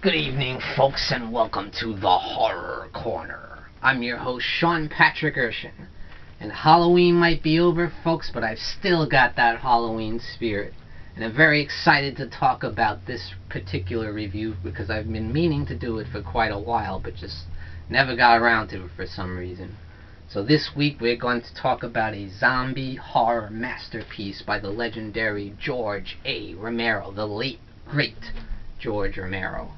Good evening, folks, and welcome to the Horror Corner. I'm your host, Sean Patrick Erschen. And Halloween might be over, folks, but I've still got that Halloween spirit. And I'm very excited to talk about this particular review because I've been meaning to do it for quite a while, but just never got around to it for some reason. So this week we're going to talk about a zombie horror masterpiece by the legendary George A. Romero, the late, great George Romero.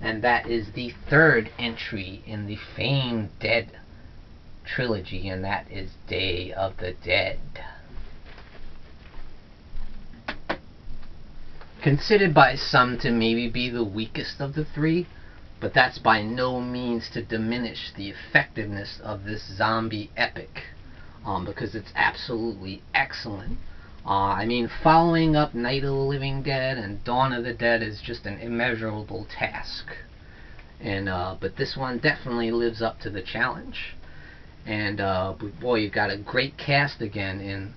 And that is the third entry in the famed Dead trilogy, and that is Day of the Dead. Considered by some to maybe be the weakest of the three, but that's by no means to diminish the effectiveness of this zombie epic, because it's absolutely excellent. Following up Night of the Living Dead and Dawn of the Dead is just an immeasurable task. But this one definitely lives up to the challenge. And boy, you've got a great cast again in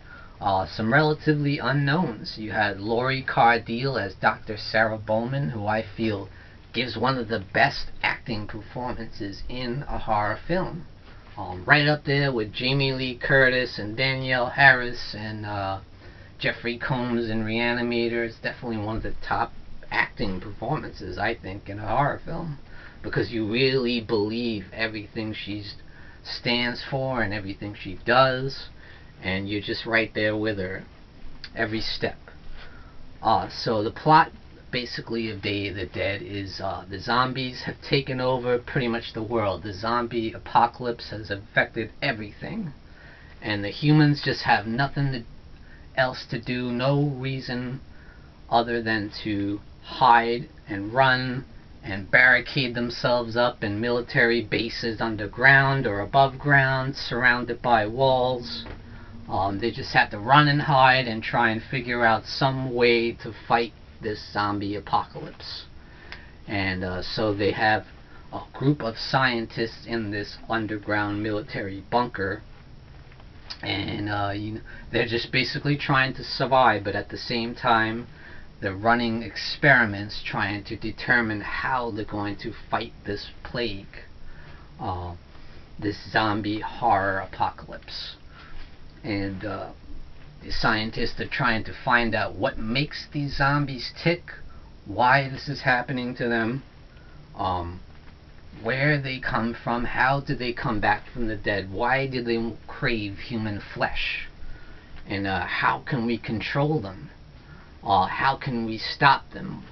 some relatively unknowns. You had Lori Cardille as Dr. Sarah Bowman, who I feel gives one of the best acting performances in a horror film. Right up there with Jamie Lee Curtis and Danielle Harris and Jeffrey Combs in Reanimator. Is definitely one of the top acting performances, I think, in a horror film, because you really believe everything she stands for and everything she does, and you're just right there with her every step. So the plot basically of Day of the Dead is the zombies have taken over pretty much the world. The zombie apocalypse has affected everything, and the humans just have nothing else to do, no reason other than to hide and run and barricade themselves up in military bases underground or above ground, surrounded by walls. They just have to run and hide and try and figure out some way to fight this zombie apocalypse. And so they have a group of scientists in this underground military bunker, and they're just basically trying to survive, but at the same time they're running experiments trying to determine how they're going to fight this plague, this zombie horror apocalypse. And the scientists are trying to find out what makes these zombies tick, why this is happening to them, where they come from, how do they come back from the dead, why do they crave human flesh, and how can we control them, how can we stop them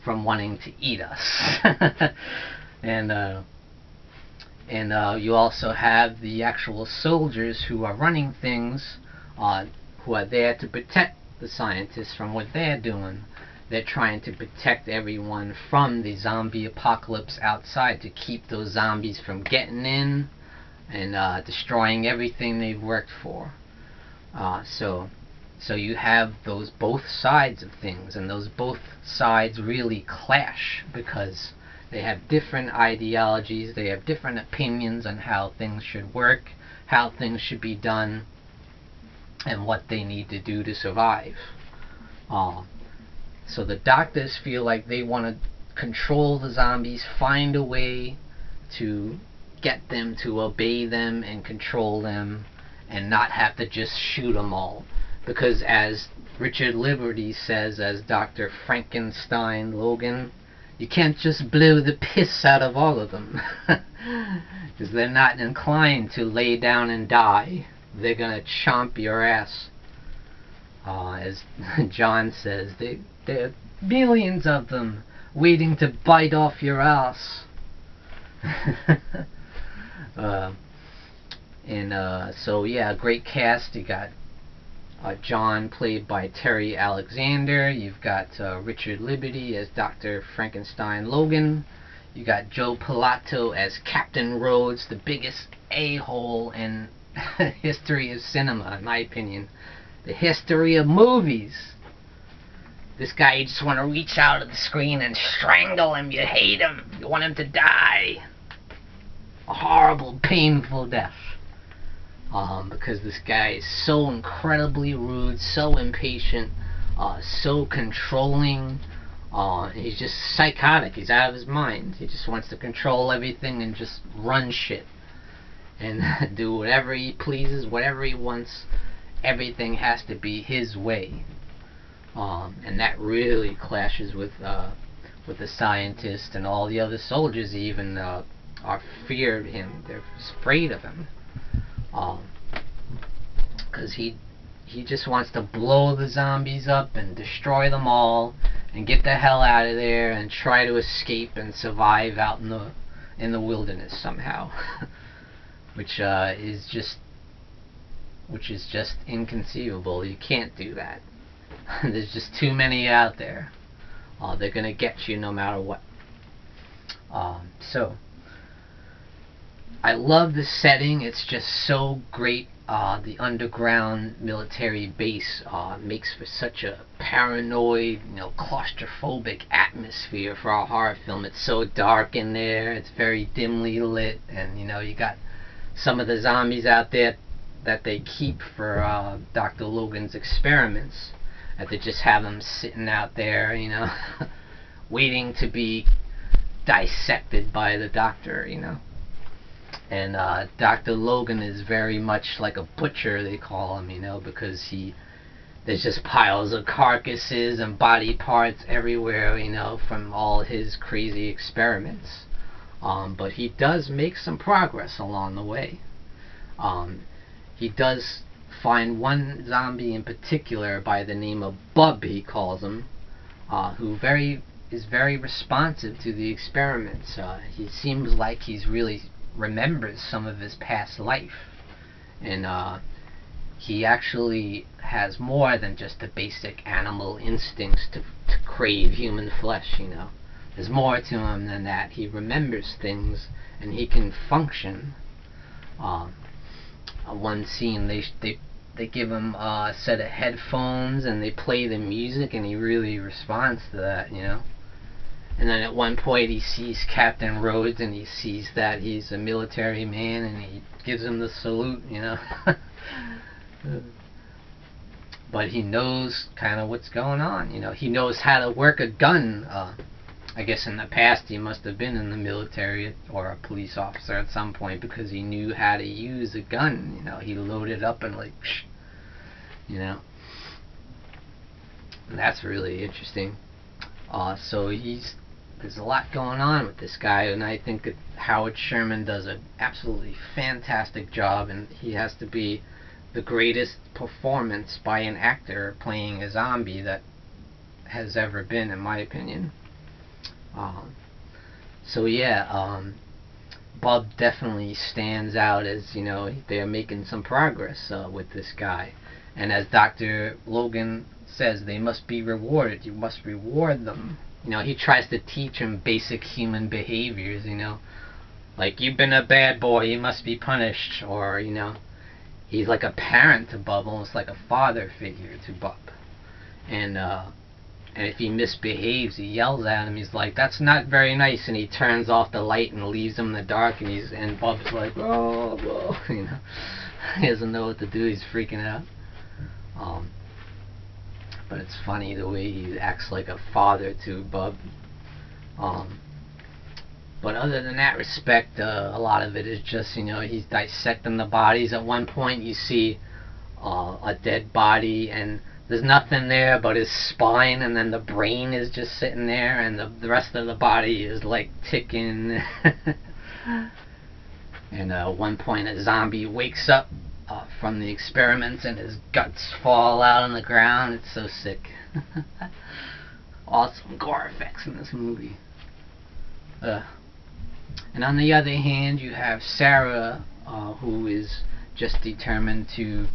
from wanting to eat us. and you also have the actual soldiers who are running things, who are there to protect the scientists from what they're doing. They're trying to protect everyone from the zombie apocalypse outside, to keep those zombies from getting in and destroying everything they've worked for. So you have those both sides of things, and those both sides really clash because they have different ideologies, they have different opinions on how things should work, how things should be done, and what they need to do to survive. So the doctors feel like they want to control the zombies, find a way to get them to obey them and control them, and not have to just shoot them all. Because as Richard Liberty says as Dr. Frankenstein Logan, you can't just blow the piss out of all of them. Because they're not inclined to lay down and die. They're going to chomp your ass. As John says, there are millions of them waiting to bite off your ass. So yeah, great cast. You got John, played by Terry Alexander. You've got Richard Liberty as Dr. Frankenstein Logan. You got Joe Pilato as Captain Rhodes, the biggest a-hole in history of cinema, in my opinion. The history of movies. This guy, you just want to reach out at the screen and strangle him. You hate him. You want him to die. A horrible, painful death. Because this guy is so incredibly rude, so impatient, so controlling, He's just psychotic. He's out of his mind. He just wants to control everything and just run shit and do whatever he pleases, whatever he wants. Everything has to be his way, and that really clashes with the scientists and all the other soldiers. Even are feared him. They're afraid of him, because he just wants to blow the zombies up and destroy them all and get the hell out of there and try to escape and survive out in the wilderness somehow. which is just inconceivable. You can't do that. There's just too many out there. They're gonna get you no matter what. So I love the setting. It's just so great. The underground military base makes for such a paranoid, claustrophobic atmosphere for a horror film. It's so dark in there. It's very dimly lit, and you got some of the zombies out there that they keep for Dr. Logan's experiments. That they just have them sitting out there, waiting to be dissected by the doctor, And Dr. Logan is very much like a butcher, they call him, because there's just piles of carcasses and body parts everywhere, from all his crazy experiments. But he does make some progress along the way. He does find one zombie in particular by the name of Bub, he calls him, who is very responsive to the experiments. He seems like he's really remembers some of his past life, and he actually has more than just the basic animal instincts to crave human flesh. There's more to him than that. He remembers things and he can function. One scene they give him a set of headphones and they play the music and he really responds to that, And then at one point he sees Captain Rhodes and he sees that he's a military man and he gives him the salute, But he knows kind of what's going on, He knows how to work a gun. I guess in the past he must have been in the military or a police officer at some point, because he knew how to use a gun, He loaded up and and that's really interesting. So there's a lot going on with this guy, and I think that Howard Sherman does an absolutely fantastic job, and he has to be the greatest performance by an actor playing a zombie that has ever been, in my opinion. So yeah, Bub definitely stands out as, they're making some progress with this guy. And as Dr. Logan says, they must be rewarded. You must reward them. He tries to teach him basic human behaviors, like, you've been a bad boy, you must be punished, or, he's like a parent to Bub, almost like a father figure to Bub. And if he misbehaves, he yells at him. He's like, that's not very nice, and he turns off the light and leaves him in the dark, and Bub's like, oh, whoa, he doesn't know what to do. He's freaking out. But it's funny the way he acts like a father to Bub. But other than that respect, a lot of it is just, he's dissecting the bodies. At one point you see a dead body and there's nothing there but his spine, and then the brain is just sitting there, and the rest of the body is like ticking. And at one point a zombie wakes up from the experiments and his guts fall out on the ground. It's so sick. Awesome gore effects in this movie. And on the other hand, you have Sarah, who is just determined to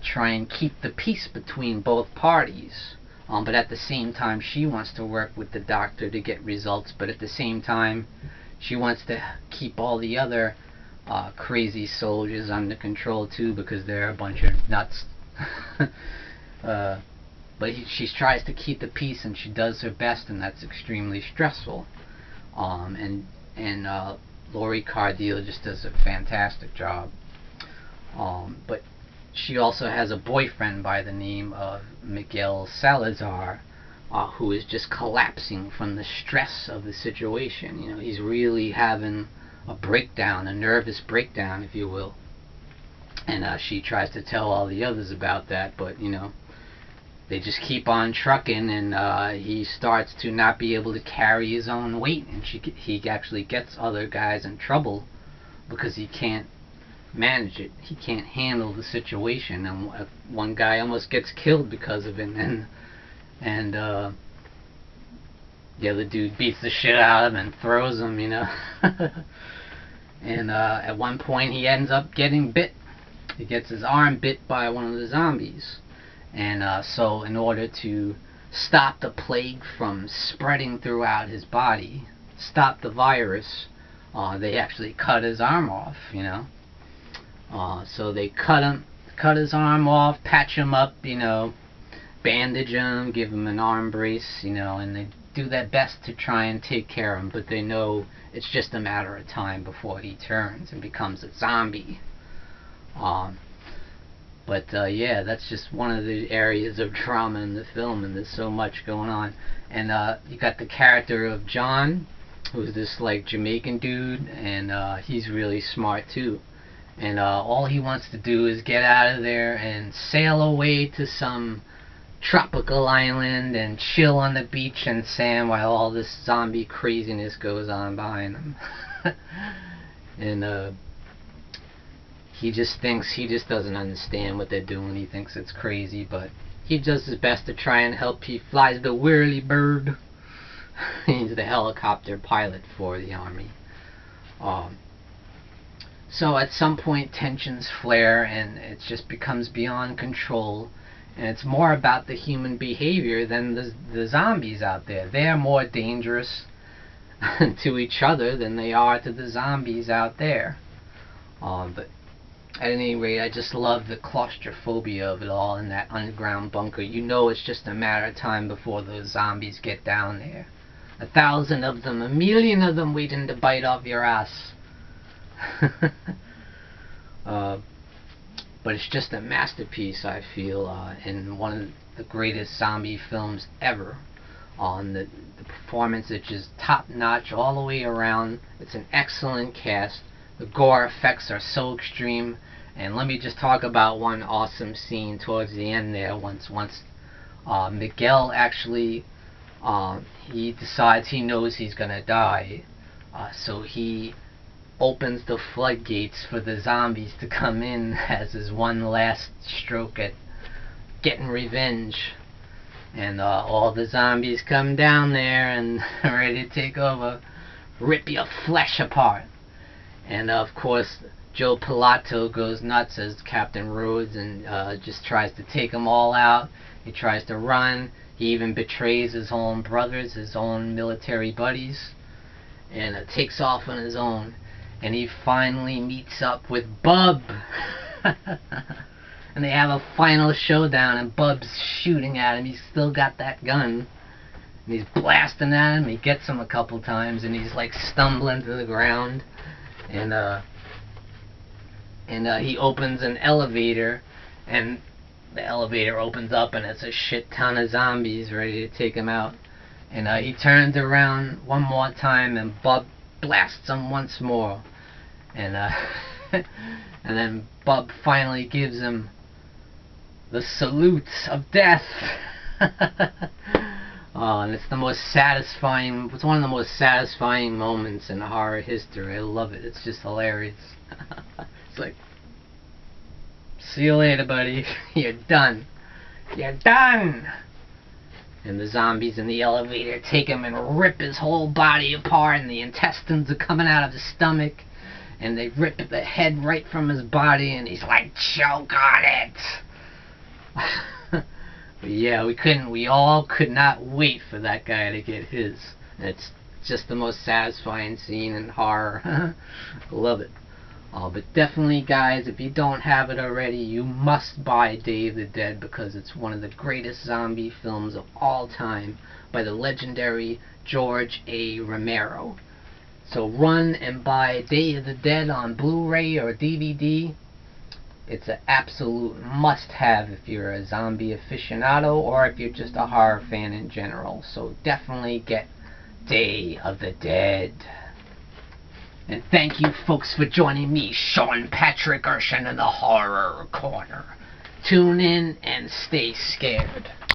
try and keep the peace between both parties. But at the same time, she wants to work with the doctor to get results, but at the same time, she wants to keep all the other crazy soldiers under control too, because they're a bunch of nuts. But she tries to keep the peace, and she does her best, and that's extremely stressful. And Lori Cardille just does a fantastic job. But she also has a boyfriend by the name of Miguel Salazar, who is just collapsing from the stress of the situation. You know, he's really having a breakdown, a nervous breakdown, if you will. And she tries to tell all the others about that, but, you know, they just keep on trucking, and he starts to not be able to carry his own weight, and he actually gets other guys in trouble because he can't manage it. He can't handle the situation, and one guy almost gets killed because of it, and the other dude beats the shit out of him and throws him, you know. And at one point he ends up getting bit. He gets his arm bit by one of the zombies. And so in order to stop the plague from spreading throughout his body, stop the virus, they actually cut his arm off, you know. So they cut his arm off, patch him up, you know, bandage him, give him an arm brace, you know, and they do their best to try and take care of him, but they know it's just a matter of time before he turns and becomes a zombie. Yeah, that's just one of the areas of drama in the film, and there's so much going on. And you got the character of John, who's this like Jamaican dude, and he's really smart too. And all he wants to do is get out of there and sail away to some tropical island and chill on the beach and sand while all this zombie craziness goes on behind him. And he just doesn't understand what they're doing. He thinks it's crazy, but he does his best to try and help. He flies the whirly bird. He's the helicopter pilot for the army. So at some point tensions flare and it just becomes beyond control. And it's more about the human behavior than the zombies out there. They're more dangerous to each other than they are to the zombies out there. But at any rate, I just love the claustrophobia of it all in that underground bunker. You know it's just a matter of time before those zombies get down there. 1,000 of them, 1,000,000 of them waiting to bite off your ass. But it's just a masterpiece, I feel, and one of the greatest zombie films ever. The performance is just top-notch all the way around. It's an excellent cast. The gore effects are so extreme. And let me just talk about one awesome scene towards the end there. Once Miguel actually, he decides he knows he's gonna die. So he opens the floodgates for the zombies to come in as his one last stroke at getting revenge. And all the zombies come down there and are ready to take over, rip your flesh apart. And of course Joe Pilato goes nuts as Captain Rhodes and just tries to take them all out. He tries to run. He even betrays his own brothers, his own military buddies, and takes off on his own. And he finally meets up with Bub. And they have a final showdown, and Bub's shooting at him. He's still got that gun. And he's blasting at him. He gets him a couple times, and he's like stumbling to the ground. And he opens an elevator, and the elevator opens up, and it's a shit ton of zombies ready to take him out. And he turns around one more time, and Bub blasts him once more. And and then Bub finally gives him the salutes of death. And it's the most satisfying, it's one of the most satisfying moments in horror history. I love it. It's just hilarious. It's like, see you later, buddy. You're done. You're done. And the zombies in the elevator take him and rip his whole body apart, and the intestines are coming out of his stomach, and they rip the head right from his body, and he's like, choke on it. But yeah, we all could not wait for that guy to get his. It's just the most satisfying scene in horror. Love it. But definitely, guys, if you don't have it already, you must buy Day of the Dead, because it's one of the greatest zombie films of all time by the legendary George A. Romero. So run and buy Day of the Dead on Blu-ray or DVD. It's an absolute must-have if you're a zombie aficionado or if you're just a horror fan in general. So definitely get Day of the Dead. And thank you folks for joining me, Sean Patrick Erschen, in the Horror Corner. Tune in and stay scared.